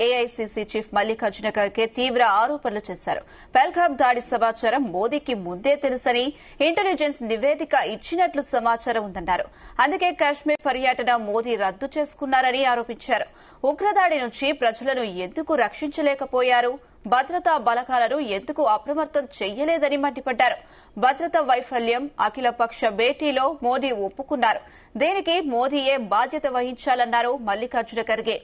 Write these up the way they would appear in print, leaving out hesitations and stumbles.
AICC chief Mallikarjuna Kharge తీవ్ర ఆరోపణలు చేశారు. పహల్గామ్ దాడి సమాచారం మోదీకి ముందే తెలుసని ఇంటెలిజెన్స్ నివేదిక ఇచ్చినట్లు సమాచారం ఉందన్నారు. అందుకే కాశ్మీర్ పర్యటన మోదీ రద్దు చేసుకున్నారని ఆరోపించారు. ఉగ్రదాడి నుంచి ప్రజలను ఎందుకు రక్షించలేకపోయారు, భద్రతా బలగాలను ఎందుకు అప్రమత్తం చెయ్యలేదని మండిపడ్డారు. భద్రతా వైఫల్యం అఖిలపక్ష భేటీలో మోదీ ఒప్పుకున్నారు. దీనికి మోదీయే బాధ్యత వహించాలన్నారు మల్లికార్జున ఖర్గే.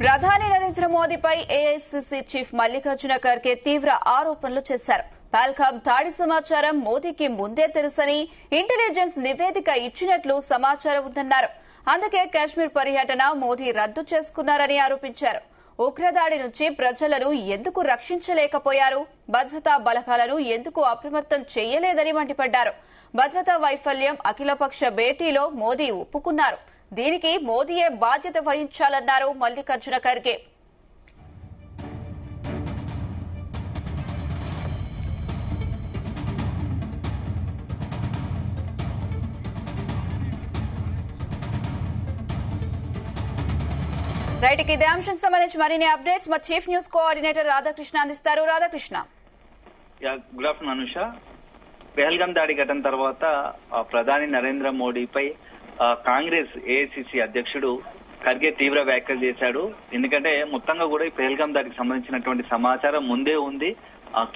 ప్రధాని నరేంద్ర మోదీపై ఏఐసీసీ చీఫ్ మల్లికార్జున ఖర్గే తీవ్ర ఆరోపణలు చేశారు. పహల్గామ్ దాడి సమాచారం మోదీకి ముందే తెలుసని ఇంటెలిజెన్స్ నివేదిక ఇచ్చినట్లు సమాచారం ఉందన్నారు. అందుకే కాశ్మీర్ పర్యటన మోదీ రద్దు చేసుకున్నారని ఆరోపించారు. ఉగ్రదాడి నుంచి ప్రజలను ఎందుకు రక్షించలేకపోయారు, భద్రతా బలగాలను ఎందుకు అప్రమత్తం చెయ్యలేదని మండిపడ్డారు. భద్రతా వైఫల్యం అఖిలపక్ష భేటీలో మోదీ ఒప్పుకున్నారు. దీనికి మోదీయే బాధ్యత వహించాలన్నారు మల్లికార్జున ఖర్గే. రైట్, ఇదే అంశానికి సంబంధించి మరిన్ని అప్డేట్స్ మా చీఫ్ న్యూస్ కోఆర్డినేటర్ రాధాకృష్ణ అందిస్తారు. రాధాకృష్ణ. Good afternoon Anusha. పహల్గామ్ దాడి ఘటన తర్వాత ప్రధాని నరేంద్ర మోడీపై కాంగ్రెస్ ఏఐసీసీ అధ్యక్షుడు ఖర్గే తీవ్ర వ్యాఖ్యలు చేశాడు. ఎందుకంటే మొత్తంగా కూడా ఈ పహల్గామ్ దాడికి సంబంధించినటువంటి సమాచారం ముందే ఉంది.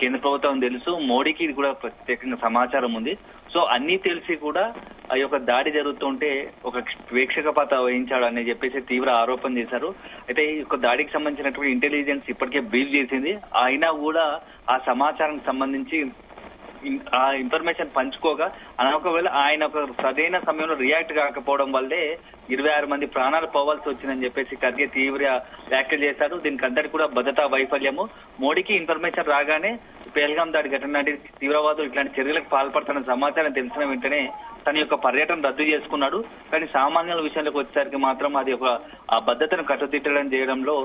కేంద్ర ప్రభుత్వం తెలుసు, మోడీకి కూడా ప్రత్యేకంగా సమాచారం ఉంది. సో అన్ని తెలిసి కూడా ఆ యొక్క దాడి జరుగుతుంటే ఒక ప్రేక్షక పాత్ర వహించాడు అని చెప్పేసి తీవ్ర ఆరోపణ చేశారు. అయితే ఈ యొక్క దాడికి సంబంధించినటువంటి ఇంటెలిజెన్స్ ఇప్పటికే బ్రీఫ్ చేసింది. అయినా కూడా ఆ సమాచారానికి సంబంధించి ఆ ఇన్ఫర్మేషన్ పంచుకోగా ఒకవేళ ఆయన ఒక సరైన సమయంలో రియాక్ట్ కాకపోవడం వల్లే 26 మంది ప్రాణాలు పోవాల్సి వచ్చిందని చెప్పేసి ఖర్గే తీవ్ర వ్యాఖ్యలు చేశారు. దీనికి అందరికీ కూడా భద్రతా వైఫల్యము. మోడీకి ఇన్ఫర్మేషన్ రాగానే పహల్గామ్ దాడి ఘటన నాటి తీవ్రవాదులు ఇట్లాంటి చర్యలకు పాల్పడుతున్న సమాచారం తెలిసిన వెంటనే తన యొక్క పర్యటన రద్దు చేసుకున్నాడు. కానీ సామాన్యుల విషయంలోకి వచ్చేసరికి మాత్రం అది ఒక ఆ భద్రతను కట్టుదిట్టడం చేయడంలో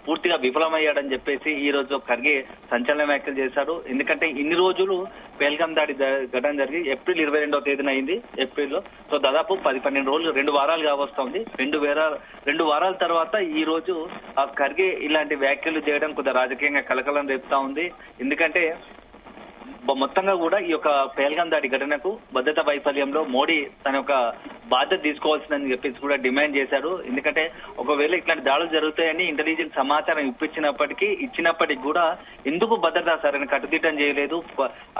పూర్తిగా విఫలమయ్యాడని చెప్పేసి ఈ రోజు ఖర్గే సంచలన వ్యాఖ్యలు చేశారు. ఎందుకంటే ఇన్ని రోజులు పహల్గామ్ దాడి ఘటన జరిగి ఏప్రిల్ 22వ తేదీన అయింది. ఏప్రిల్లో సో దాదాపు 10-12 రోజులు 2 వారాలు కావస్తోంది. 2 వారాల తర్వాత ఈ రోజు ఆ ఖర్గే ఇలాంటి వ్యాఖ్యలు చేయడం కొంత రాజకీయంగా కలకలం రేపుతా ఉంది. ఎందుకంటే మొత్తంగా కూడా ఈ యొక్క పహల్గామ్ దాడి ఘటనకు భద్రతా వైఫల్యంలో మోడీ తన యొక్క బాధ్యత తీసుకోవాల్సిందని చెప్పేసి కూడా డిమాండ్ చేశారు. ఎందుకంటే ఒకవేళ ఇట్లాంటి దాడులు జరుగుతాయని ఇంటెలిజెన్స్ సమాచారం ఇచ్చినప్పటికీ కూడా ఎందుకు భద్రత సరైన కట్టుదిట్టం చేయలేదు,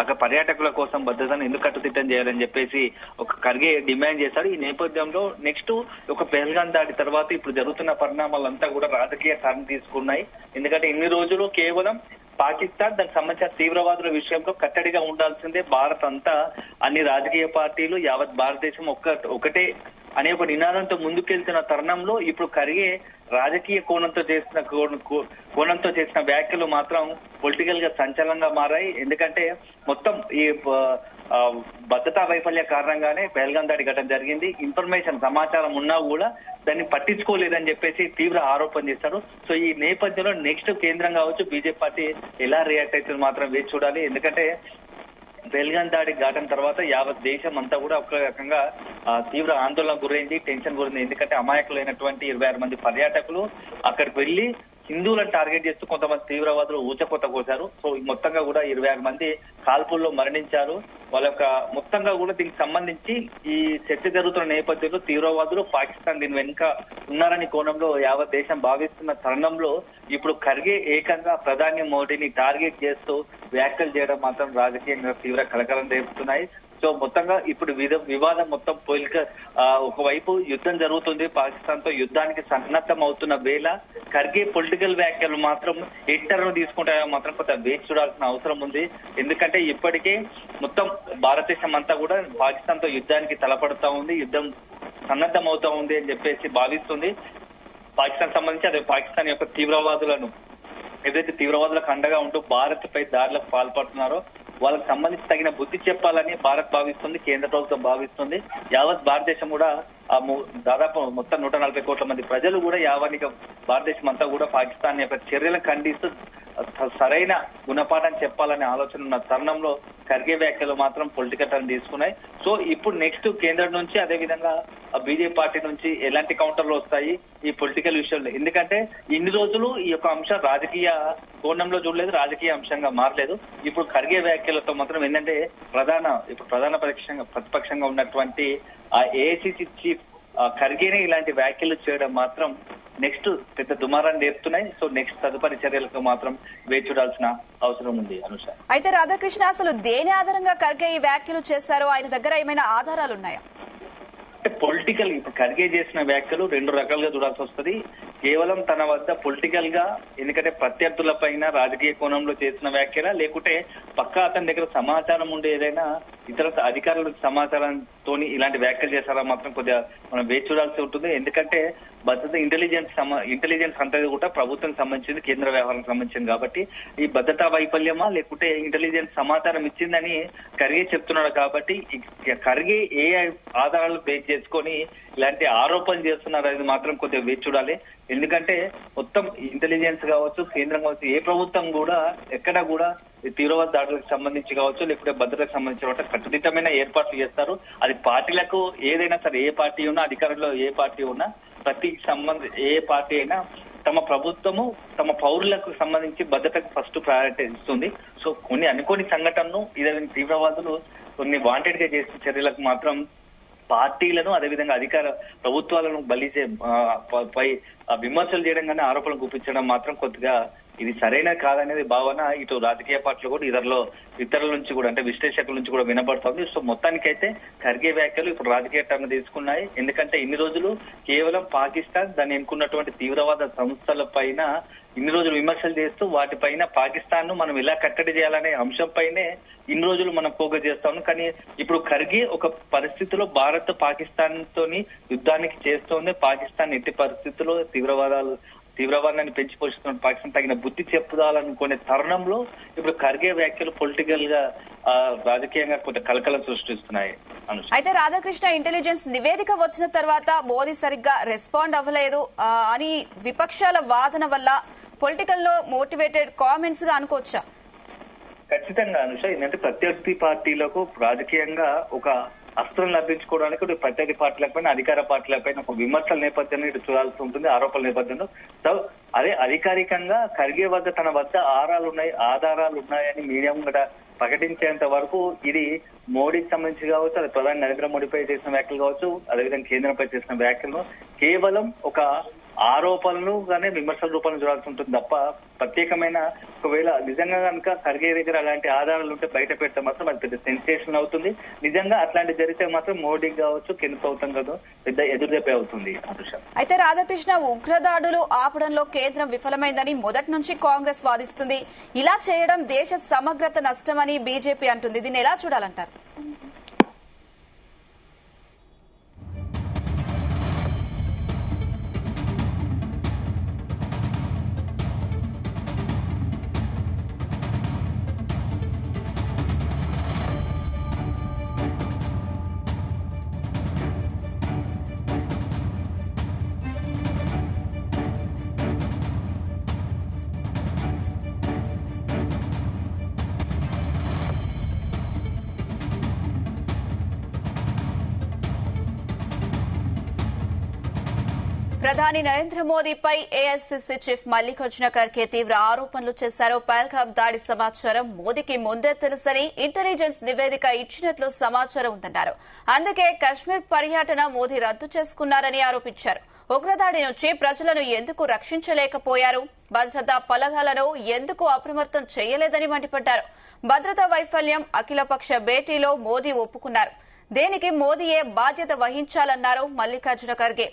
అక్కడ పర్యాటకుల కోసం భద్రతను ఎందుకు కట్టుదిట్టం చేయాలని చెప్పేసి ఒక ఖర్గే డిమాండ్ చేశారు. ఈ నేపథ్యంలో నెక్స్ట్ ఒక పహల్గామ్ దాడి తర్వాత ఇప్పుడు జరుగుతున్న పరిణామాలంతా కూడా రాజకీయ కారణం తీసుకున్నాయి. ఎందుకంటే ఇన్ని రోజులు కేవలం పాకిస్తాన్ దానికి సంబంధించిన తీవ్రవాదుల విషయంలో కట్టడిగా ఉండాల్సిందే. భారత్ అంతా అన్ని రాజకీయ పార్టీలు యావత్ భారతదేశం ఒకటే అనే ఒక నినాదంతో ముందుకెళ్తున్న తరుణంలో ఇప్పుడు ఖర్గే రాజకీయ కోణంతో చేసిన వ్యాఖ్యలు మాత్రం పొలిటికల్ గా సంచలనంగా మారాయి. ఎందుకంటే మొత్తం ఈ భద్రతా వైఫల్య కారణంగానే పహల్గామ్ దాడి ఘటన జరిగింది. ఇన్ఫర్మేషన్ సమాచారం ఉన్నా కూడా దాన్ని పట్టించుకోలేదని చెప్పేసి తీవ్ర ఆరోపణ చేశారు. సో ఈ నేపథ్యంలో నెక్స్ట్ కేంద్రం కావచ్చు బీజేపీ పార్టీ ఎలా రియాక్ట్ అవుతుంది మాత్రం వేచి చూడాలి. ఎందుకంటే పహల్గామ్ దాడి ఘటన తర్వాత యావత్ దేశం అంతా కూడా ఒక రకంగా తీవ్ర ఆందోళనకు గురైంది, టెన్షన్ గురైంది. ఎందుకంటే అమాయకులైనటువంటి 26 మంది పర్యాటకులు అక్కడికి వెళ్లి హిందువులను టార్గెట్ చేస్తూ కొంతమంది తీవ్రవాదులు ఊచకోత కోశారు. సో మొత్తంగా కూడా 26 మంది కాల్పుల్లో మరణించారు. వాళ్ళ యొక్క మొత్తంగా కూడా దీనికి సంబంధించి ఈ చర్చ జరుగుతున్న నేపథ్యంలో తీవ్రవాదులు పాకిస్తాన్ దీని వెనుక ఉన్నారని కోణంలో యావత్ దేశం భావిస్తున్న తరుణంలో ఇప్పుడు ఖర్గే ఏకంగా ప్రధాని మోడీని టార్గెట్ చేస్తూ వ్యాఖ్యలు చేయడం మాత్రం రాజకీయంగా తీవ్ర కలకలం రేపుతున్నాయి. సో మొత్తంగా ఇప్పుడు వివాదం మొత్తం ఒకవైపు యుద్ధం జరుగుతుంది, పాకిస్తాన్ తో యుద్ధానికి సన్నద్ధం అవుతున్న వేళ ఖర్గే పొలిటికల్ వ్యాఖ్యలు మాత్రం ఎట్టర్ను తీసుకుంటాయో మాత్రం కొంత వేచి చూడాల్సిన అవసరం ఉంది. ఎందుకంటే ఇప్పటికే మొత్తం భారతదేశం అంతా కూడా పాకిస్తాన్ తో యుద్ధానికి తలపడుతూ ఉంది, యుద్ధం సన్నద్ధం అవుతా ఉంది అని చెప్పేసి భావిస్తుంది. పాకిస్తాన్ సంబంధించి అదే పాకిస్తాన్ యొక్క తీవ్రవాదులను ఏదైతే తీవ్రవాదులకు అండగా ఉంటూ భారత్ పై దాడులకు పాల్పడుతున్నారో వాళ్ళకి సంబంధించి తగిన బుద్ధి చెప్పాలని భారత్ భావిస్తుంది, కేంద్ర ప్రభుత్వం భావిస్తుంది. యావత్ భారతదేశం కూడా దాదాపు మొత్తం 140 కోట్ల మంది ప్రజలు కూడా యావనిక భారతదేశం అంతా కూడా పాకిస్తాన్ యొక్క చర్యలను ఖండిస్తూ సరైన గుణపాఠం చెప్పాలనే ఆలోచన ఉన్న తరుణంలో ఖర్గే వ్యాఖ్యలు మాత్రం పొలిటికల్ టర్న్ తీసుకున్నాయి. సో ఇప్పుడు నెక్స్ట్ కేంద్రం నుంచి అదే విధంగా బీజేపీ పార్టీ నుంచి ఎలాంటి కౌంటర్లు వస్తాయి ఈ పొలిటికల్ విషయంలో? ఎందుకంటే ఇన్ని రోజులు ఈ యొక్క అంశం రాజకీయ కోణంలో చూడలేదు, రాజకీయ అంశంగా మారలేదు. ఇప్పుడు ఖర్గే వ్యాఖ్యలతో మాత్రం ఏంటంటే ప్రధాన ప్రతిపక్షంగా ఉన్నటువంటి ఆ ఏఐసిసి చీఫ్ ఖర్గేనే ఇలాంటి వ్యాఖ్యలు చేయడం మాత్రం నెక్స్ట్ పెద్ద దుమారాన్ని నేర్పుతున్నాయి. సో నెక్స్ట్ తదుపరి చర్యలకు మాత్రం వేచి చూడాల్సిన అవసరం ఉంది అనుష. అయితే రాధాకృష్ణ, అసలు దేని ఆధారంగా ఖర్గే ఈ వ్యాఖ్యలు చేశారో ఆయన దగ్గర ఏమైనా ఆధారాలు ఉన్నాయా? అంటే పొలిటికల్ ఇప్పుడు ఖర్గే చేసిన వ్యాఖ్యలు 2 రకాలుగా చూడాల్సి వస్తుంది. కేవలం తన వద్ద పొలిటికల్ గా, ఎందుకంటే ప్రత్యర్థుల పైన రాజకీయ కోణంలో చేసిన వ్యాఖ్యలా, లేకుంటే పక్కా అతని దగ్గర సమాచారం ఉండే ఏదైనా ఇతర అధికారుల సమాచారంతో ఇలాంటి వ్యాఖ్యలు చేశారా మాత్రం కొద్దిగా మనం వేచి చూడాల్సి ఉంటుంది. ఎందుకంటే భద్రత ఇంటెలిజెన్స్ అంతా కూడా ప్రభుత్వం సంబంధించింది, కేంద్ర వ్యవహారం సంబంధించింది కాబట్టి ఈ భద్రతా వైఫల్యమా లేకుంటే ఇంటెలిజెన్స్ సమాచారం ఇచ్చిందని ఖర్గే చెప్తున్నాడు. కాబట్టి ఖర్గే ఏ ఆధారాలు బేస్ చేసుకొని ఇలాంటి ఆరోపణలు చేస్తున్నారు అనేది మాత్రం కొద్దిగా వేచి చూడాలి. ఎందుకంటే మొత్తం ఇంటెలిజెన్స్ కావచ్చు, కేంద్రం కావచ్చు, ఏ ప్రభుత్వం కూడా ఎక్కడ కూడా తీవ్రవాద దాడులకు సంబంధించి కావచ్చు, లేకుంటే భద్రతకు సంబంధించిన కట్టుదిట్టమైన ఏర్పాట్లు చేస్తారు. అది పార్టీలకు ఏదైనా సరే, ఏ పార్టీ ఉన్నా, అధికారంలో ఏ పార్టీ ఉన్నా, ఏ పార్టీ అయినా తమ ప్రభుత్వము తమ పౌరులకు సంబంధించి భద్రతకు ఫస్ట్ ప్రయారిటీ ఇస్తుంది. సో కొన్ని అనుకోని సంఘటనలు ఇదే తీవ్రవాదులు కొన్ని వాంటెడ్ గా చేసిన చర్యలకు మాత్రం పార్టీలను అదేవిధంగా అధికార ప్రభుత్వాలను పై విమర్శలు చేయడం కానీ ఆరోపణలు గుప్పించడం మాత్రం కొద్దిగా ఇది సరైన కాదనేది భావన ఇటు రాజకీయ పార్టీలు కూడా ఇతరుల నుంచి కూడా, అంటే విశ్లేషకుల నుంచి కూడా వినపడుతుంది. సో మొత్తానికైతే ఖర్గే వ్యాఖ్యలు ఇప్పుడు రాజకీయ టర్న్ తీసుకున్నాయి. ఎందుకంటే ఇన్ని రోజులు కేవలం పాకిస్తాన్ దాన్ని ఎన్నుకున్నటువంటి తీవ్రవాద సంస్థల పైన ఇన్ని రోజులు విమర్శలు చేస్తూ వాటిపైన పాకిస్తాన్ ను మనం ఎలా కట్టడి చేయాలనే అంశంపైనే ఇన్ని రోజులు మనం ఫోకస్ చేస్తాము. కానీ ఇప్పుడు ఖర్గే ఒక పరిస్థితిలో భారత్ పాకిస్తాన్ తోని యుద్ధానికి చేస్తోంది. పాకిస్తాన్ ఎట్టి పరిస్థితుల్లో తీవ్రవాదాన్ని పెంచి పోషిస్తున్న పాకిస్తాన్ తగిన బుద్ధి చెప్పుదాలనుకునే తరుణంలో ఇప్పుడు ఖర్గే వ్యాఖ్యలు పొలిటికల్ గా రాజకీయంగా కొంత కలకలం సృష్టిస్తున్నాయి. అయితే రాధాకృష్ణ, ఇంటెలిజెన్స్ నివేదిక వచ్చిన తర్వాత మోదీ సరిగ్గా రెస్పాండ్ అవ్వలేదు అని విపక్షాల వాదన వల్ల పొలిటికల్ లో మోటివేటెడ్ కామెంట్స్ గా అనుకోవచ్చా? ఖచ్చితంగా అనుష, ఏంటంటే ప్రత్యర్థి పార్టీలకు రాజకీయంగా ఒక అస్త్రం లభించుకోవడానికి ప్రత్యర్థి పార్టీలపైన అధికార పార్టీలపైన ఒక విమర్శల నేపథ్యంలో ఇటు చూడాల్సి ఉంటుంది, ఆరోపణల నేపథ్యంలో. సో అదే అధికారికంగా ఖర్గే వద్ద తన వద్ద ఆధారాలు ఉన్నాయని మీడియా కూడా ప్రకటించేంత వరకు ఇది మోడీకి సంబంధించి కావచ్చు, అది ప్రధాని నరేంద్ర మోడీపై చేసిన వ్యాఖ్యలు కావచ్చు, అదేవిధంగా కేంద్రంపై చేసిన వ్యాఖ్యలను కేవలం ఒక ఆరోపణలు గానే విమర్శల రూపంలో చూడాల్సి ఉంటుంది తప్ప ప్రత్యేకమైన ఒకవేళ నిజంగా కనుక ఖర్గే దగ్గర అలాంటి ఆధారాలు ఉంటే బయట పెడితే మాత్రం అది పెద్ద సెన్సేషన్ అవుతుంది. నిజంగా అట్లాంటి జరిగితే మాత్రం మోడీకి కావచ్చు, కేంద్ర ప్రభుత్వం కాదు పెద్ద ఎదురుదెబ్బే అవుతుంది. అయితే రాధాకృష్ణ, ఉగ్రదాడులు ఆపడంలో కేంద్రం విఫలమైందని మొదటి నుంచి కాంగ్రెస్ వాదిస్తుంది. ఇలా చేయడం దేశ సమగ్రత నష్టమని బీజేపీ అంటుంది. దీన్ని ఎలా చూడాలంటారు? ప్రధాని నరేంద్ర మోదీపై ఏఐసీసీ చీఫ్ మల్లికార్జున ఖర్గే తీవ్ర ఆరోపణలు చేశారు. పహల్గామ్ దాడి సమాచారం మోదీకి ముందే తెలుసని ఇంటెలిజెన్స్ నివేదిక ఇచ్చినట్లు సమాచారం ఉందన్నారు. అందుకే కశ్మీర్ పర్యటన మోదీ రద్దు చేసుకున్నారని ఆరోపించారు. ఉగ్రదాడి నుంచి ప్రజలను ఎందుకు రక్షించలేకపోయారు, భద్రతా బలగాలను ఎందుకు అప్రమత్తం చేయలేదని మండిపడ్డారు. భద్రతా వైఫల్యం అఖిలపక్ష భేటీలో మోదీ ఒప్పుకున్నారు. దేనికి మోదీయే బాధ్యత వహించాలన్నారు మల్లికార్జున ఖర్గే.